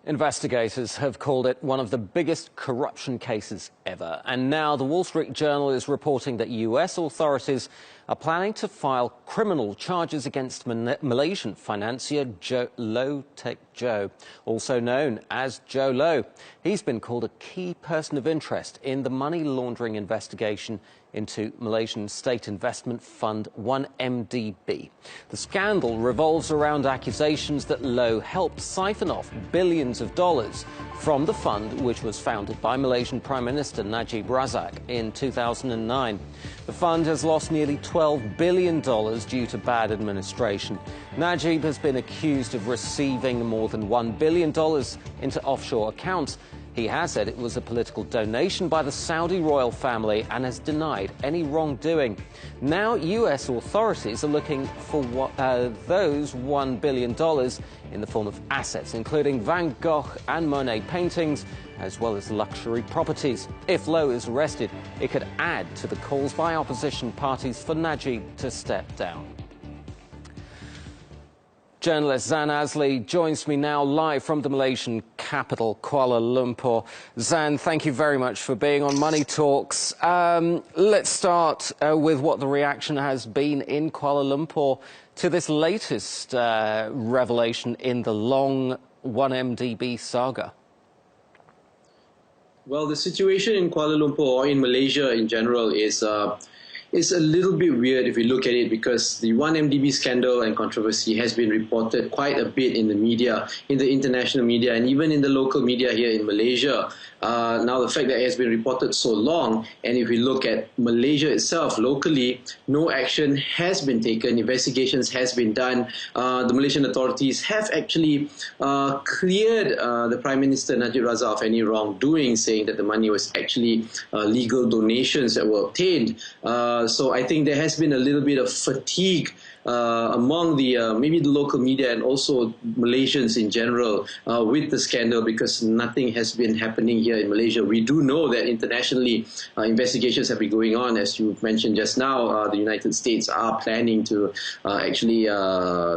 Investigators have called it one of the biggest corruption cases ever. And now the Wall Street Journal is reporting that US authorities are planning to file criminal charges against Malaysian financier Low Tech Joe, also known as Joe Low. He's been called a key person of interest in the money laundering investigation into Malaysian State Investment Fund 1MDB. The scandal revolves around accusations that Low helped siphon off billions of dollars from the fund, which was founded by Malaysian Prime Minister Najib Razak in 2009. The fund has lost nearly $12 billion due to bad administration. Najib has been accused of receiving more than $1 billion into offshore accounts. He has said it was a political donation by the Saudi royal family and has denied any wrongdoing. Now US authorities are looking for those $1 billion in the form of assets, including Van Gogh and Monet paintings, as well as luxury properties. If Low is arrested, it could add to the calls by opposition parties for Najib to step down. Journalist Zan Azli joins me now live from the Malaysian capital, Kuala Lumpur. Zan, thank you very much for being on Money Talks. Let's start with what the reaction has been in Kuala Lumpur to this latest revelation in the long 1MDB saga. Well, the situation in Kuala Lumpur, or in Malaysia in general, is a little bit weird if you look at it, because the 1MDB scandal and controversy has been reported quite a bit in the media, in the international media, and even in the local media here in Malaysia. Now, the fact that it has been reported so long, and if we look at Malaysia itself locally, no action has been taken, investigations has been done. The Malaysian authorities have actually cleared the Prime Minister Najib Razak of any wrongdoing, saying that the money was actually legal donations that were obtained. So I think there has been a little bit of fatigue among the maybe the local media and also Malaysians in general with the scandal, because nothing has been happening here in Malaysia. We do know that internationally investigations have been going on. As you mentioned just now, the United States are planning to actually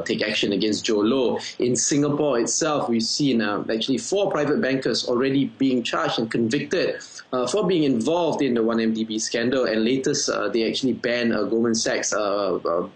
take action against Joe Low. In Singapore itself, we've seen actually 4 private bankers already being charged and convicted for being involved in the 1MDB scandal, and latest they actually banned Goldman Sachs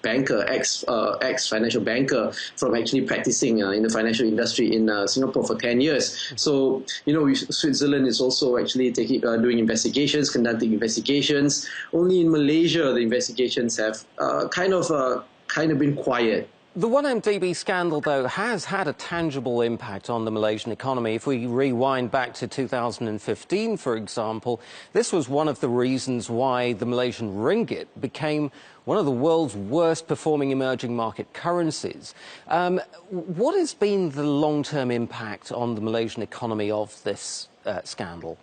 banker, ex-financial banker, from actually practicing in the financial industry in Singapore for 10 years. So, you know, Switzerland is also actually doing investigations, conducting investigations. Only in Malaysia, the investigations have kind of been quiet. The 1MDB scandal, though, has had a tangible impact on the Malaysian economy. If we rewind back to 2015, for example, this was one of the reasons why the Malaysian ringgit became one of the world's worst performing emerging market currencies. What has been the long-term impact on the Malaysian economy of this scandal?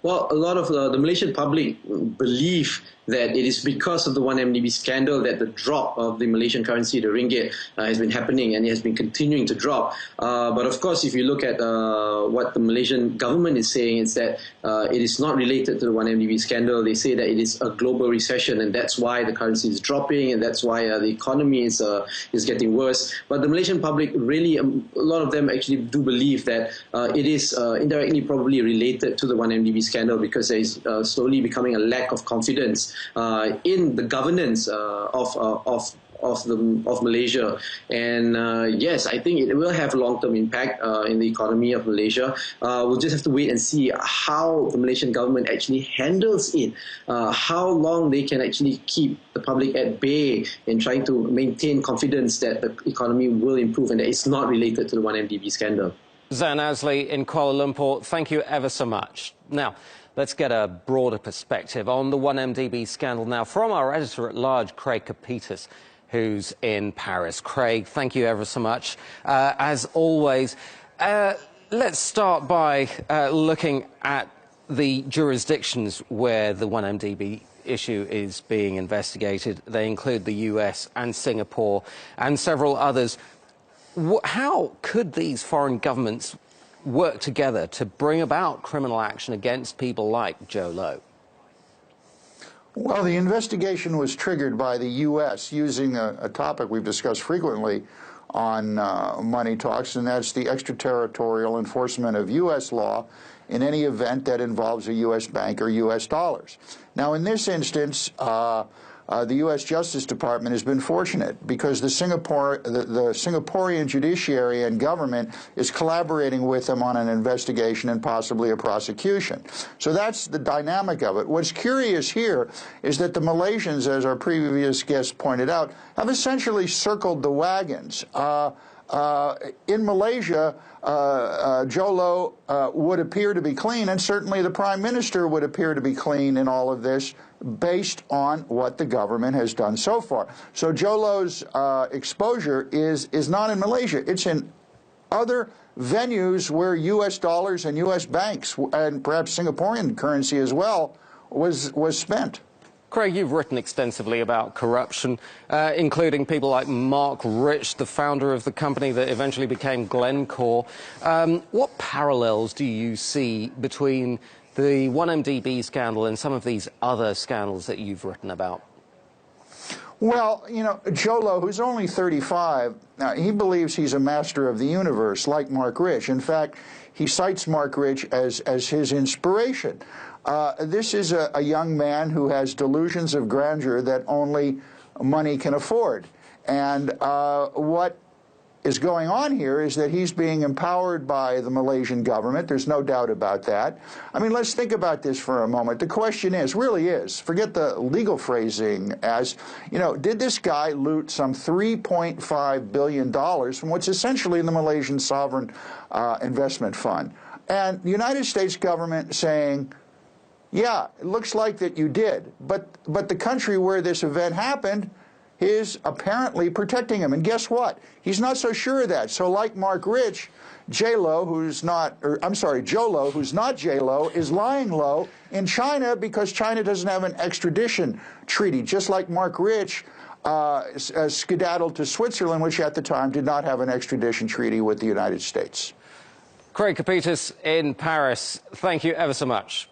Well, a lot of the Malaysian public believe that it is because of the 1MDB scandal that the drop of the Malaysian currency, the ringgit, has been happening, and it has been continuing to drop. But of course, if you look at what the Malaysian government is saying, is that it is not related to the 1MDB scandal. They say that it is a global recession, and that's why the currency is dropping, and that's why the economy is getting worse. But the Malaysian public really, a lot of them actually do believe that it is indirectly probably related to the 1MDB scandal, because there is slowly becoming a lack of confidence in the governance of Malaysia. And yes, I think it will have a long-term impact in the economy of Malaysia. We'll just have to wait and see how the Malaysian government actually handles it, how long they can actually keep the public at bay in trying to maintain confidence that the economy will improve and that it's not related to the 1MDB scandal. Zan Azli in Kuala Lumpur, thank you ever so much. Now, let's get a broader perspective on the 1MDB scandal now from our editor-at-large, Craig Capitas, who's in Paris. Craig, thank you ever so much. As always, let's start by looking at the jurisdictions where the 1MDB issue is being investigated. They include the US and Singapore and several others. How could these foreign governments work together to bring about criminal action against people like Joe Low? Well, the investigation was triggered by the U.S. using a topic we've discussed frequently on money talks, and that's the extraterritorial enforcement of U.S. law in any event that involves a U.S. bank or U.S. dollars. Now, in this instance, the U.S. Justice Department has been fortunate because the Singaporean judiciary and government is collaborating with them on an investigation and possibly a prosecution. So that's the dynamic of it. What's curious here is that the Malaysians, as our previous guest pointed out, have essentially circled the wagons. In Malaysia, Jolo would appear to be clean, and certainly the Prime Minister would appear to be clean in all of this based on what the government has done so far. So Jolo's exposure is not in Malaysia. It's in other venues where U.S. dollars and U.S. banks, and perhaps Singaporean currency as well, was spent. Craig, you've written extensively about corruption, including people like Mark Rich, the founder of the company that eventually became Glencore. What parallels do you see between the 1MDB scandal and some of these other scandals that you've written about? Well, you know, Jolo, who's only 35, he believes he's a master of the universe, like Mark Rich. In fact, he cites Mark Rich as his inspiration. This is a young man who has delusions of grandeur that only money can afford. And what is going on here is that he's being empowered by the Malaysian government. There's no doubt about that. I mean, let's think about this for a moment. The question really is, forget the legal phrasing as, you know, did this guy loot some $3.5 billion from what's essentially the Malaysian sovereign investment fund? And the United States government saying, yeah, it looks like that you did, but the country where this event happened is apparently protecting him. And guess what? He's not so sure of that. So like Mark Rich, Jolo, who's not J-Lo, is lying low in China because China doesn't have an extradition treaty, just like Mark Rich skedaddled to Switzerland, which at the time did not have an extradition treaty with the United States. Craig Capitas in Paris, thank you ever so much.